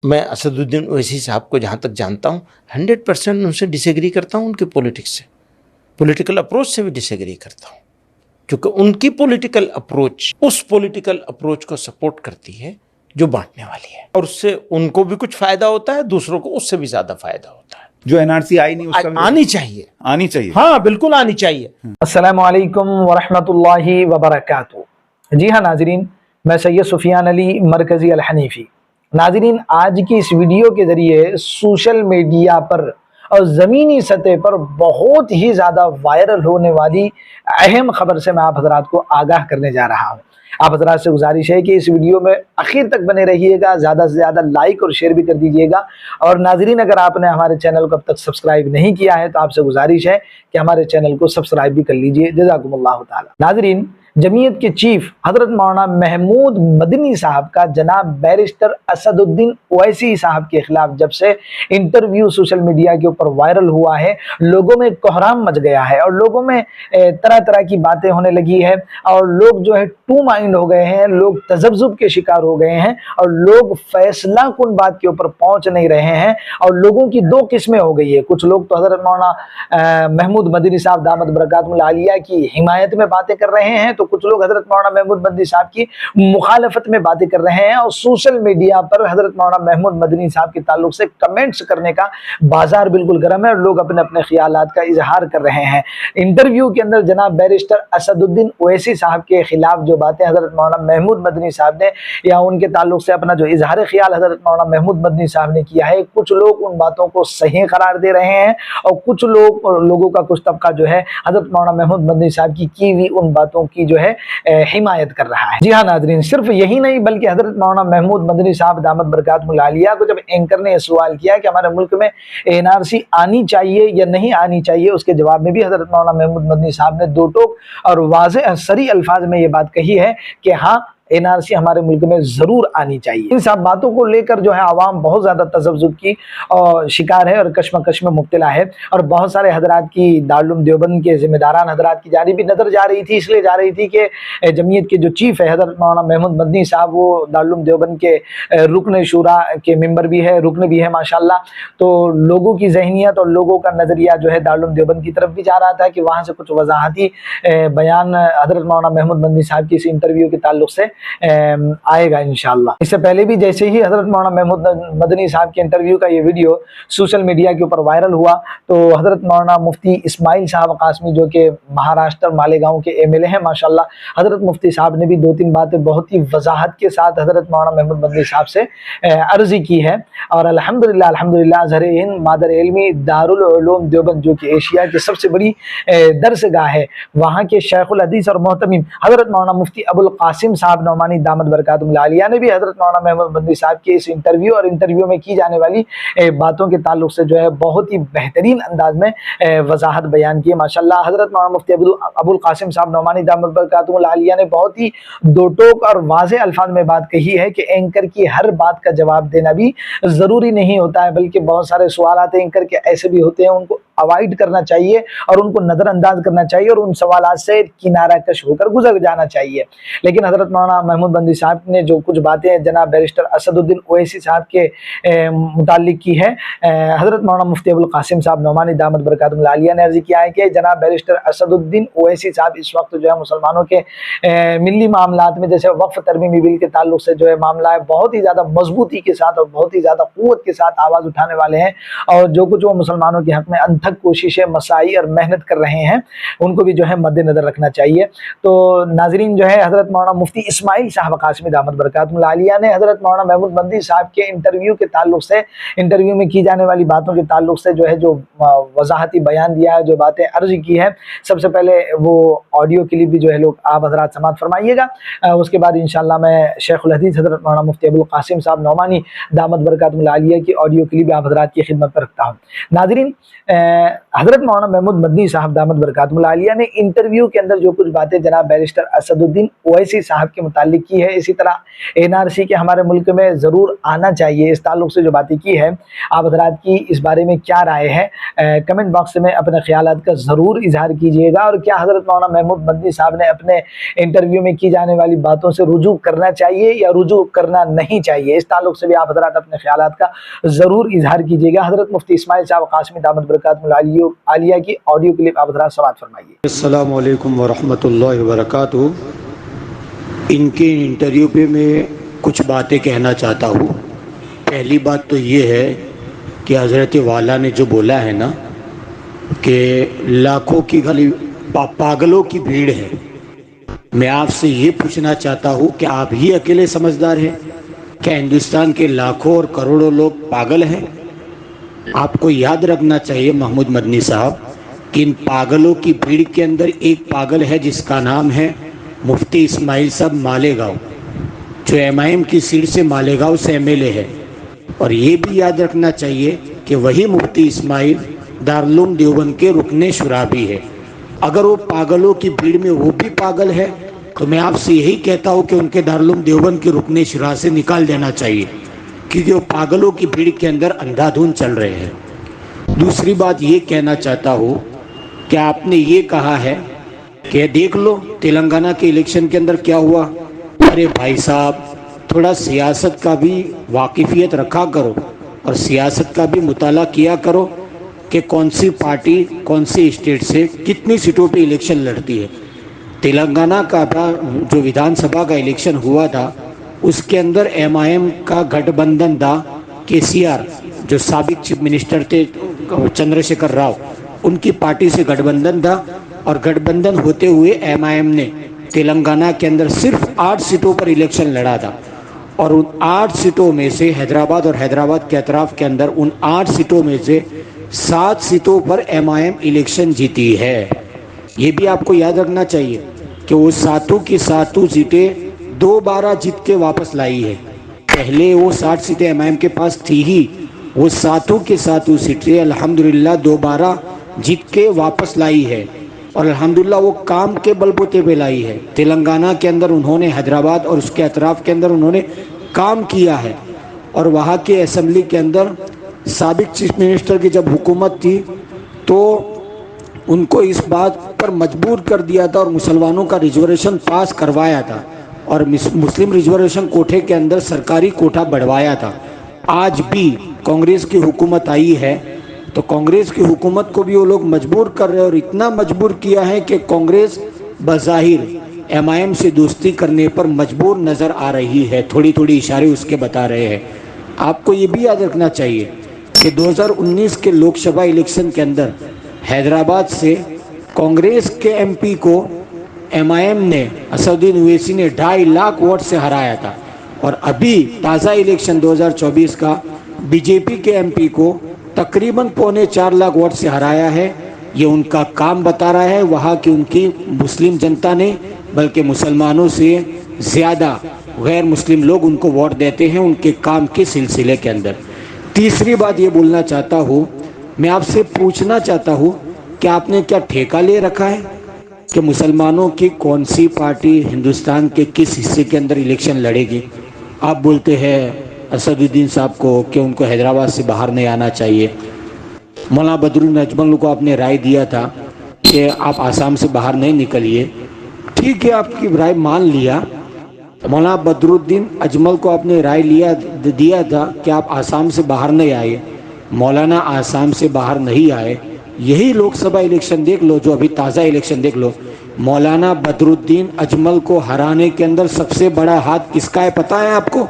میں اسد الدین اویسی صاحب کو جہاں تک جانتا ہوں 100% ان سے ڈس ایگری کرتا ہوں، ان کی پولیٹکس سے، پولیٹیکل اپروچ سے بھی ڈس ایگری کرتا ہوں، کیونکہ ان کی پولیٹیکل اپروچ اس پولیٹیکل اپروچ کو سپورٹ کرتی ہے جو بانٹنے والی ہے، اور اس سے ان کو بھی کچھ فائدہ ہوتا ہے، دوسروں کو اس سے بھی زیادہ فائدہ ہوتا ہے۔ جو این آر سی آئی نہیں اس کا آنی چاہیے، آنی چاہیے، ہاں بالکل آنی چاہیے۔ السلام علیکم ورحمۃ اللہ وبرکاتہ۔ جی ہاں ناظرین، میں سید سفیان علی مرکزی الحنیفی۔ ناظرین، آج کی اس ویڈیو کے ذریعے سوشل میڈیا پر اور زمینی سطح پر بہت ہی زیادہ وائرل ہونے والی اہم خبر سے میں آپ حضرات کو آگاہ کرنے جا رہا ہوں۔ آپ حضرات سے گزارش ہے کہ اس ویڈیو میں آخر تک بنے رہیے گا، زیادہ سے زیادہ لائک اور شیئر بھی کر دیجیے گا، اور ناظرین اگر آپ نے ہمارے چینل کو اب تک سبسکرائب نہیں کیا ہے تو آپ سے گزارش ہے کہ ہمارے چینل کو سبسکرائب بھی کر لیجیے، جزاکم اللہ تعالی۔ ناظرین، جمعیت کے چیف حضرت مولانا محمود مدنی صاحب کا جناب بیرسٹر اسد الدین اویسی صاحب کے خلاف جب سے انٹرویو سوشل میڈیا کے اوپر وائرل ہوا ہے، لوگوں میں کوہرام مچ گیا ہے، اور لوگوں میں طرح طرح کی باتیں ہونے لگی ہے، اور لوگ جو ہے ٹو مائنڈ ہو گئے ہیں، لوگ تذبذب کے شکار ہو گئے ہیں، اور لوگ فیصلہ کن بات کے اوپر پہنچ نہیں رہے ہیں، اور لوگوں کی دو قسمیں ہو گئی ہے۔ کچھ لوگ تو حضرت مولانا محمود مدنی صاحب دامت برکاتہ العالیہ کی حمایت میں باتیں کر رہے ہیں، تو کچھ لوگ حضرت مولانا محمود مدنی صاحب کی مخالفت میں باتیں کر رہے ہیں، اور سوشل میڈیا پر حضرت مولانا محمود مدنی صاحب کے تعلق سے کمنٹس کرنے کا بازار بالکل گرم ہے، اور لوگ اپنے اپنے خیالات کا اظہار کر رہے ہیں۔ انٹرویو کے اندر جناب بیرسٹر اسد الدین اویسی صاحب کے خلاف جو باتیں حضرت مولانا محمود مدنی صاحب نے یا ان کے تعلق سے اپنا جو اظہار خیال حضرت مولانا محمود مدنی صاحب نے کیا ہے، کچھ لوگ ان باتوں کو صحیح قرار دے رہے ہیں، اور کچھ لوگوں کا کچھ طبقہ جو ہے حضرت مولانا محمود مدنی صاحب کی ہوئی ان باتوں کی جو ہے حمایت کر رہا ہے۔ جی ہاں ناظرین، صرف یہی نہیں بلکہ حضرت مولانا محمود مدنی صاحب دامت برکاتہ العالیہ کو جب اینکر نے یہ سوال کیا کہ ہمارے ملک میں این آر سی آنی چاہیے یا نہیں آنی چاہیے، اس کے جواب میں بھی حضرت مولانا محمود مدنی صاحب نے دو ٹوک اور واضح صریح الفاظ میں یہ بات کہی ہے کہ ہاں این آر سی ہمارے ملک میں ضرور آنی چاہیے۔ ان سب باتوں کو لے کر جو ہے عوام بہت زیادہ تذبذب کی شکار ہے اور کشمکش میں مبتلا ہے، اور بہت سارے حضرات کی دارالعلوم دیوبند کے ذمہ داران حضرات کی جانب بھی نظر جا رہی تھی، اس لیے جا رہی تھی کہ جمعیت کے جو چیف ہے حضرت مولانا محمود مدنی صاحب، وہ دارالعلوم دیوبند کے رکن شورا کے ممبر بھی ہے، رکن بھی ہے ماشاءاللہ، تو لوگوں کی ذہنیت اور لوگوں کا نظریہ جو ہے دارالعلوم دیوبند کی طرف بھی جا رہا تھا کہ وہاں سے کچھ وضاحتی بیان حضرت مولانا محمود مدنی صاحب کی اس انٹرویو کے تعلق سے آئے گا انشاءاللہ۔ اس سے پہلے بھی جیسے ہی حضرت مولانا محمود مدنی صاحب کے انٹرویو کا یہ ویڈیو سوشل میڈیا کے اوپر وائرل ہوا، تو حضرت مولانا مفتی اسماعیل صاحب قاسمی جو کہ مہاراشٹر مالیگاؤں کے ایم ایل اے ہیں ماشاءاللہ، حضرت مفتی صاحب نے بھی دو تین باتیں بہت ہی وضاحت کے ساتھ حضرت مولانا محمود مدنی صاحب سے عرضی کی ہے، اور الحمدللہ ازہر ہند مادر علمی دارالعلوم دیوبند جو کہ ایشیا کی سب سے بڑی درس گاہ ہے، وہاں کے شیخ الحدیث اور محتمم حضرت مولانا مفتی ابو القاسم صاحب نعمانی دامت برکاتہ العالیہ نے بھی حضرت مولانا محمود مدنی صاحب کے اس انٹرویو اور انٹرویو میں کی جانے والی باتوں کے تعلق سے جو ہے بہت ہی بہترین انداز میں وضاحت بیان کی ہے ماشاءاللہ۔ حضرت مولانا مفتی ابو القاسم صاحب نعمانی دامت برکاتہ العالیہ نے بہت ہی دو ٹوک اور واضح الفاظ میں بات کہی ہے کہ اینکر کی ہر بات کا جواب دینا بھی ضروری نہیں ہوتا ہے، بلکہ بہت سارے سوالات اینکر کے ایسے بھی ہوتے ہیں ان کو اوائڈ کرنا چاہیے اور ان کو نظر انداز کرنا چاہیے اور ان سوالات سے کنارہ کش ہو کر گزر جانا چاہیے۔ لیکن حضرت مولانا محمود مدنی صاحب نے جو کچھ باتیں جناب بیرسٹر اسد الدین اویسی صاحب کے متعلق کی ہے، حضرت مولانا مفتی ابو القاسم صاحب نعمانی دامت برکاتہ العالیہ نے عرض کیا ہے کہ جناب بیرسٹر اسد الدین اویسی صاحب اس وقت جو ہے مسلمانوں کے ملی معاملات میں جیسے وقف ترمیمی بل کے تعلق سے جو ہے معاملہ ہے، بہت ہی زیادہ مضبوطی کے ساتھ اور بہت ہی زیادہ قوت کے ساتھ آواز اٹھانے والے ہیں، اور جو کچھ وہ مسلمانوں کے حق میں انتھک کوششیں مساعی اور محنت کر رہے ہیں ان کو بھی جو ہے مد نظر رکھنا چاہیے۔ تو ناظرین جو ہے حضرت مولانا مفتی اسماعیل صاحب قاسمی دامت برکاتہ العالیہ نے حضرت مولانا محمود مدنی صاحب کے انٹرویو کے تعلق سے، انٹرویو میں کی جانے والی باتوں کے تعلق سے جو ہے جو وضاحتی بیان دیا ہے، جو باتیں عرض کی ہے، سب سے پہلے وہ آڈیو کلپ بھی جو ہے لوگ آپ حضرات سماعت فرمائیے گا، اس کے بعد انشاءاللہ میں شیخ الحدیث حضرت مولانا مفتی ابو القاسم صاحب نعمانی دامت برکاتہ العالیہ کی آڈیو کلپ آپ حضرات کی خدمت پر رکھتا ہوں۔ ناظرین، حضرت مولانا محمود مدنی صاحب دامت برکاتہ العالیہ نے انٹرویو کے اندر جو کچھ باتیں جناب بیرسٹر اسد الدین اویسی صاحب کے متعلق کی ہے، اسی طرح NRC کے ہمارے ملک میں ضرور آنا چاہیے، اس تعلق سے جو باتیں کی ہے، آپ حضرات کی اس بارے میں کیا رائے ہے؟ کمنٹ باکس میں اپنے خیالات کا ضرور اظہار کیجیے گا۔ اور کیا حضرت مولانا محمود مدنی صاحب نے اپنے انٹرویو میں کی جانے والی باتوں سے رجوع کرنا چاہیے یا رجوع کرنا نہیں چاہیے، اس تعلق سے بھی آپ حضرات اپنے خیالات کا ضرور اظہار کیجیے گا۔ حضرت مفتی اسماعیل صاحب قاسمی دامت برکاتہ العالیہ کی آڈیو کلپ آپ حضرات سماعت فرمائیے۔ السلام علیکم ورحمۃ اللہ وبرکاتہ۔ ان کے انٹرویو پہ میں کچھ باتیں کہنا چاہتا ہوں۔ پہلی بات تو یہ ہے کہ حضرت والا نے جو بولا ہے نا کہ لاکھوں کی خالی پاگلوں کی بھیڑ ہے، میں آپ سے یہ پوچھنا چاہتا ہوں کہ آپ ہی اکیلے سمجھدار ہیں؟ کیا ہندوستان کے لاکھوں اور کروڑوں لوگ پاگل ہیں؟ آپ کو یاد رکھنا چاہیے محمود مدنی صاحب کہ ان پاگلوں کی بھیڑ کے اندر ایک پاگل ہے جس کا نام ہے مفتی اسماعیل صاحب مالیگاؤں، جو MIM کی سیٹ سے مالیگاؤں سے MLA ہے۔ اور یہ بھی یاد رکھنا چاہیے کہ وہی مفتی اسماعیل دارالعلوم دیوبند کے رکن شورا بھی ہے۔ اگر وہ پاگلوں کی بھیڑ میں وہ بھی پاگل ہے تو میں آپ سے یہی کہتا ہوں کہ ان کے دارالعلوم دیوبند کے رکن شورا سے نکال دینا چاہیے، کیونکہ وہ پاگلوں کی بھیڑ کے اندر اندھا دھند چل رہے ہیں۔ دوسری بات یہ کہنا چاہتا ہوں کہ آپ نے یہ کہا ہے کہ دیکھ لو تلنگانہ کے الیکشن کے اندر کیا ہوا۔ ارے بھائی صاحب، تھوڑا سیاست کا بھی واقفیت رکھا کرو اور سیاست کا بھی مطالعہ کیا کرو کہ کون سی پارٹی کون سی اسٹیٹ سے کتنی سیٹوں پہ الیکشن لڑتی ہے۔ تلنگانہ کا جو ویدھان سبھا کا الیکشن ہوا تھا اس کے اندر MIM کا گٹھ بندھن تھا، KCR جو سابق چیف منسٹر تھے چندر شیکھر راؤ، ان کی پارٹی سے گٹھ بندھن تھا، اور گٹھ بندھن ہوتے ہوئے MIM نے تلنگانہ کے اندر صرف 8 سیٹوں پر الیکشن لڑا تھا، اور ان 8 سیٹوں میں سے حیدرآباد اور حیدرآباد کے اطراف کے اندر ان 8 سیٹوں میں سے 7 سیٹوں پر MIM الیکشن جیتی ہے۔ یہ بھی آپ کو یاد رکھنا چاہیے کہ وہ 7 کی 7 سیٹیں دوبارہ جیت کے واپس لائی ہے۔ پہلے وہ 60 سیٹیں MIM کے پاس تھی ہی، وہ 7 کی 7 سیٹیں الحمدللہ دوبارہ جیت کے واپس لائی ہے، اور الحمدللہ وہ کام کے بل بوتے پہ لائی ہے۔ تلنگانہ کے اندر انہوں نے حیدرآباد اور اس کے اطراف کے اندر انہوں نے کام کیا ہے، اور وہاں کے اسمبلی کے اندر سابق چیف منسٹر کی جب حکومت تھی تو ان کو اس بات پر مجبور کر دیا تھا اور مسلمانوں کا ریزرویشن پاس کروایا تھا، اور مسلم ریزرویشن کوٹے کے اندر سرکاری کوٹا بڑھوایا تھا۔ آج بھی کانگریس کی حکومت آئی ہے تو کانگریس کی حکومت کو بھی وہ لوگ مجبور کر رہے ہیں، اور اتنا مجبور کیا ہے کہ کانگریس بظاہر MIM سے دوستی کرنے پر مجبور نظر آ رہی ہے، تھوڑی تھوڑی اشارے اس کے بتا رہے ہیں۔ آپ کو یہ بھی یاد رکھنا چاہیے کہ 2019 کے لوک سبھا الیکشن کے اندر حیدرآباد سے کانگریس کے MP کو MIM نے اسد الدین اویسی نے 2.5 لاکھ ووٹ سے ہرایا تھا، اور ابھی تازہ الیکشن 2024 کا BJP کے MP کو تقریباً 3.25 لاکھ ووٹ سے ہرایا ہے۔ یہ ان کا کام بتا رہا ہے، وہاں کی ان کی مسلم جنتا نے بلکہ مسلمانوں سے زیادہ غیر مسلم لوگ ان کو ووٹ دیتے ہیں ان کے کام کے سلسلے کے اندر۔ تیسری بات یہ بولنا چاہتا ہوں، میں آپ سے پوچھنا چاہتا ہوں کہ آپ نے کیا ٹھیکہ لے رکھا ہے کہ مسلمانوں کی کون سی پارٹی ہندوستان کے کس حصے کے اندر الیکشن لڑے گی؟ آپ بولتے ہیں اسد الدین صاحب کو کہ ان کو حیدرآباد سے باہر نہیں آنا چاہیے۔ مولانا بدرالدین اجمل کو آپ نے رائے دیا تھا کہ آپ آسام سے باہر نہیں نکلیے، ٹھیک ہے، آپ کی رائے مان لیا۔ مولانا بدرالدین اجمل کو آپ نے رائے دیا تھا کہ آپ آسام سے باہر نہیں آئے، مولانا آسام سے باہر نہیں آئے۔ یہی لوک سبھا الیکشن دیکھ لو، جو ابھی تازہ الیکشن دیکھ لو، مولانا بدرالدین اجمل کو ہرانے کے اندر سب سے بڑا ہاتھ کس کا ہے پتہ ہے آپ کو؟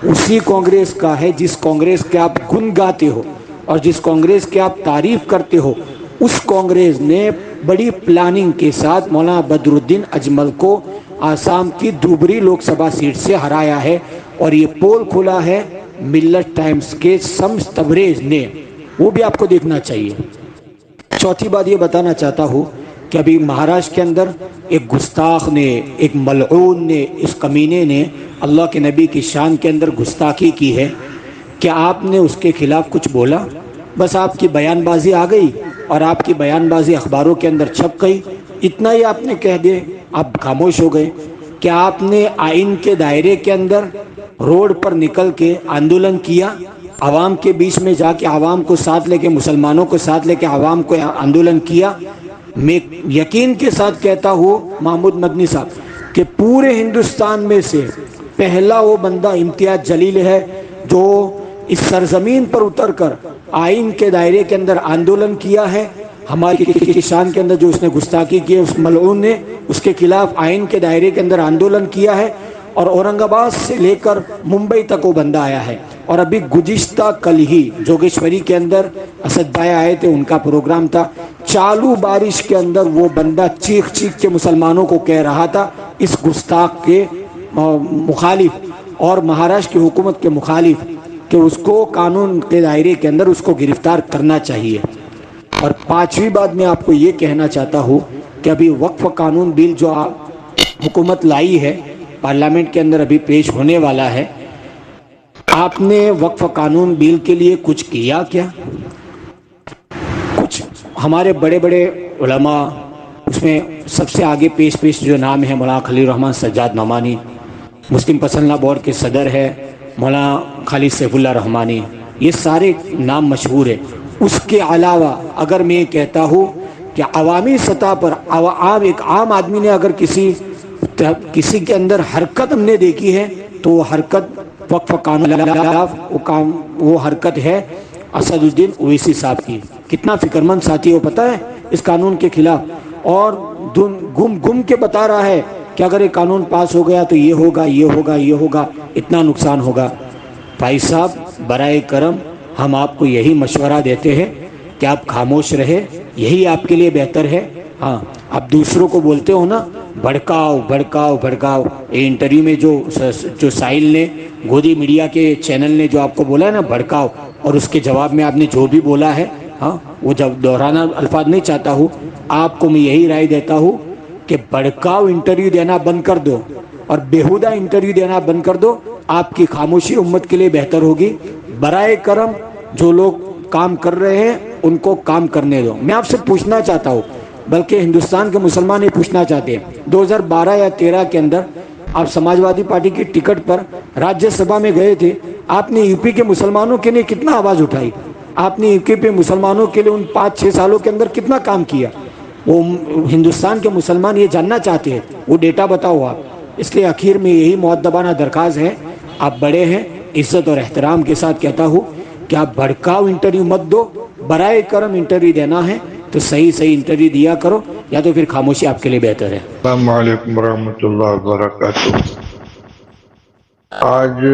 اسی کانگریس کا ہے جس کانگریس کے آپ گن گاتے ہو اور جس کانگریس کے آپ تعریف کرتے ہو۔ اس کانگریس نے بڑی پلاننگ کے ساتھ مولانا بدرالدین اجمل کو آسام کی دھوبری لوک سبھا سیٹ سے ہرایا ہے، اور یہ پول کھلا ہے ملت ٹائمز کے شمس تبریز نے، وہ بھی آپ کو دیکھنا چاہیے۔ چوتھی بات یہ بتانا چاہتا ہوں کہ ابھی مہاراشٹر کے اندر ایک گستاخ نے، ایک ملعون نے، اس کمینے نے اللہ کے نبی کی شان کے اندر گستاخی کی ہے۔ کیا آپ نے اس کے خلاف کچھ بولا؟ بس آپ کی بیان بازی آ گئی اور آپ کی بیان بازی اخباروں کے اندر چھپ گئی، اتنا ہی آپ نے کہہ دے، آپ خاموش ہو گئے؟ کیا آپ نے آئین کے دائرے کے اندر روڈ پر نکل کے آندولن کیا؟ عوام کے بیچ میں جا کے عوام کو ساتھ لے کے، مسلمانوں کو ساتھ لے کے عوام کو آندولن کیا؟ میں یقین کے ساتھ کہتا ہوں محمود مدنی صاحب کہ پورے ہندوستان میں سے پہلا وہ بندہ امتیاز جلیل ہے جو اس سرزمین پر اتر کر آئین کے دائرے کے اندر آندولن کیا ہے۔ ہماری شان کے اندر جو اس نے گستاخی کی ہے، اس ملعون نے اس کے خلاف آئین کے دائرے کے اندر آندولن کیا ہے، اور اورنگ آباد سے لے کر ممبئی تک وہ بندہ آیا ہے۔ اور ابھی گزشتہ کل ہی جوگیشوری کے اندر اسد بھائی آئے تھے، ان کا پروگرام تھا، چالو بارش کے اندر وہ بندہ چیخ چیخ کے مسلمانوں کو کہہ رہا تھا اس گستاخ کے مخالف اور مہاراشٹر کی حکومت کے مخالف کہ اس کو قانون کے دائرے کے اندر اس کو گرفتار کرنا چاہیے۔ اور پانچویں بات میں آپ کو یہ کہنا چاہتا ہوں کہ ابھی وقف قانون بل جو حکومت لائی ہے، پارلیمنٹ کے اندر ابھی پیش ہونے والا ہے، آپ نے وقف قانون بل کے لیے کچھ کیا کیا؟ کچھ ہمارے بڑے بڑے علماء، اس میں سب سے آگے پیش جو نام ہے مولانا خلیل الرحمن سجاد نعمانی، مسلم پسندہ بورڈ کے صدر ہے مولانا خالد سیف اللہ رحمانی، یہ سارے نام مشہور ہیں۔ اس کے علاوہ اگر میں کہتا ہوں کہ عوامی سطح پر ایک عام آدمی نے اگر کسی کے اندر حرکت ہم نے دیکھی ہے تو وہ حرکت وقف قانون وہ حرکت ہے اسد الدین اویسی صاحب کی۔ کتنا فکر مند ساتھی وہ پتہ ہے اس قانون کے خلاف، اور گم کے بتا رہا ہے کہ اگر یہ قانون پاس ہو گیا تو یہ ہوگا، یہ ہوگا، یہ ہوگا، اتنا نقصان ہوگا۔ بھائی صاحب برائے کرم ہم آپ کو یہی مشورہ دیتے ہیں کہ آپ خاموش رہے، یہی آپ کے لیے بہتر ہے۔ ہاں، آپ دوسروں کو بولتے ہو نا بھڑکاؤ بھڑکاؤ بھڑکاؤ، یہ انٹرویو میں جو ساحل نے، گودی میڈیا کے چینل نے جو آپ کو بولا ہے نا بھڑکاؤ، اور اس کے جواب میں آپ نے جو بھی بولا ہے، ہاں وہ جب دہرانا الفاظ نہیں چاہتا ہوں، آپ کو میں یہی رائے دیتا ہوں کہ بھڑکاؤ انٹرویو دینا بند کر دو اور بیہودہ انٹرویو دینا بند کر دو۔ آپ کی خاموشی امت کے لیے بہتر ہوگی۔ برائے کرم جو لوگ کام کر رہے ہیں ان کو کام کرنے دو۔ میں آپ سے پوچھنا چاہتا ہوں، بلکہ ہندوستان کے مسلمان یہ پوچھنا چاہتے ہیں، 2012 یا 13 کے اندر آپ سماجوادی پارٹی کی ٹکٹ پر راجیہ سبھا میں گئے تھے، آپ نے یو پی کے مسلمانوں کے لیے کتنا آواز اٹھائی؟ آپ نے یو پی پہ مسلمانوں کے لیے ان 5-6 سالوں کے اندر کتنا کام کیا؟ وہ ہندوستان کے مسلمان یہ جاننا چاہتے ہیں، وہ ڈیٹا بتاؤ آپ۔ اس لیے آخر میں یہی مؤدبانہ درخواست ہے، آپ بڑے ہیں، عزت اور احترام کے ساتھ کہتا ہوں کہ آپ بھڑکاؤ انٹرویو مت دو۔ برائے کرم انٹرویو دینا ہے تو صحیح انٹرویو دیا کرو، یا تو پھر خاموشی آپ کے لیے بہتر ہے۔ السلام علیکم ورحمۃ اللہ وبرکاتہ۔ آج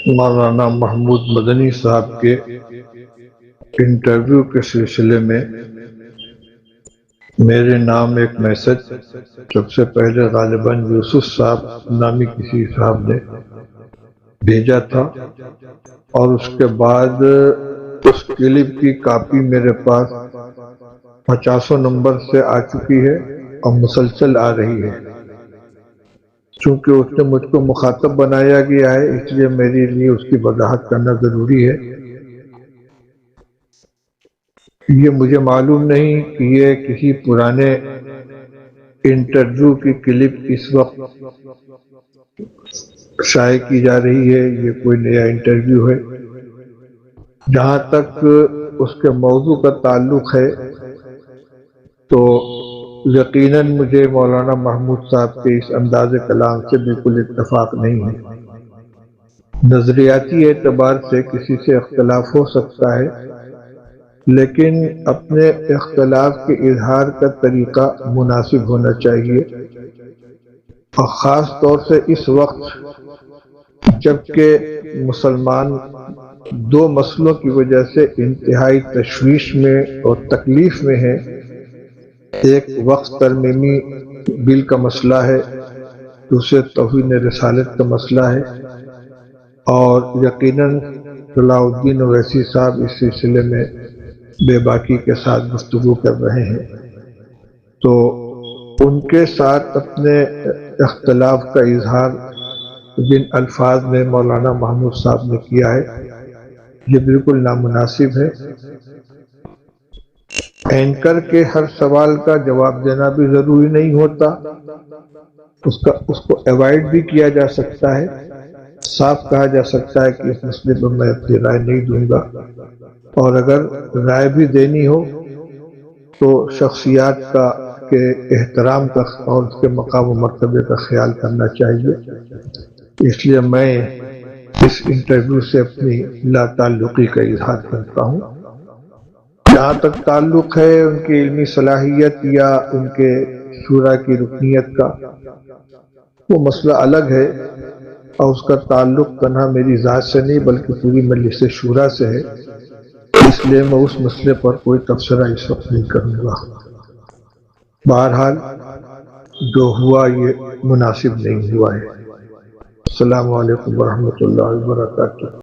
مولانا محمود مدنی صاحب کے انٹرویو کے سلسلے میں میرے نام ایک میسج سب سے پہلے غالباً یوسف صاحب نامی کسی صاحب نے بھیجا تھا، اور اس کے بعد اس کلپ کی کاپی میرے پاس 50 نمبر سے آ چکی ہے اور مسلسل آ رہی ہے۔ چونکہ اس نے مجھ کو مخاطب بنایا گیا ہے، اس لیے میرے لیے اس کی وضاحت کرنا ضروری ہے۔ یہ مجھے معلوم نہیں کہ یہ کسی پرانے انٹرویو کی کلپ اس وقت شائع کی جا رہی ہے، یہ کوئی نیا انٹرویو ہے۔ جہاں تک اس کے موضوع کا تعلق ہے تو یقیناً مجھے مولانا محمود صاحب کے اس انداز کلام سے بالکل اتفاق نہیں ہے۔ نظریاتی اعتبار سے کسی سے اختلاف ہو سکتا ہے، لیکن اپنے اختلاف کے اظہار کا طریقہ مناسب ہونا چاہیے، اور خاص طور سے اس وقت جبکہ مسلمان دو مسئلوں کی وجہ سے انتہائی تشویش میں اور تکلیف میں ہیں۔ ایک وقت ترمیمی بل کا مسئلہ ہے، دوسرے توہین رسالت کا مسئلہ ہے، اور یقیناً صلاح الدین اویسی صاحب اس سلسلے میں بے باکی کے ساتھ گفتگو کر رہے ہیں، تو ان کے ساتھ اپنے اختلاف کا اظہار جن الفاظ میں مولانا محمود صاحب نے کیا ہے یہ بالکل نامناسب ہے۔ اینکر کے ہر سوال کا جواب دینا بھی ضروری نہیں ہوتا، اس کو ایوائڈ بھی کیا جا سکتا ہے، صاف کہا جا سکتا ہے کہ اس مسئلے پر میں اپنی رائے نہیں دوں گا، اور اگر رائے بھی دینی ہو تو شخصیات کا کے احترام کا اور اس کے مقام و مرتبے کا خیال کرنا چاہیے۔ اس لیے میں اس انٹرویو سے اپنی لا تعلقی کا اظہار کرتا ہوں۔ جہاں تک تعلق ہے ان کی علمی صلاحیت یا ان کے شورا کی رکنیت کا، وہ مسئلہ الگ ہے، اور اس کا تعلق تنہا میری ذات سے نہیں بلکہ پوری مجلس شورا سے ہے، اس لیے میں اس مسئلے پر کوئی تبصرہ اس وقت نہیں کروں گا۔ بہرحال جو ہوا یہ مناسب نہیں ہوا ہے۔ السلام علیکم ورحمۃ اللہ وبرکاتہ۔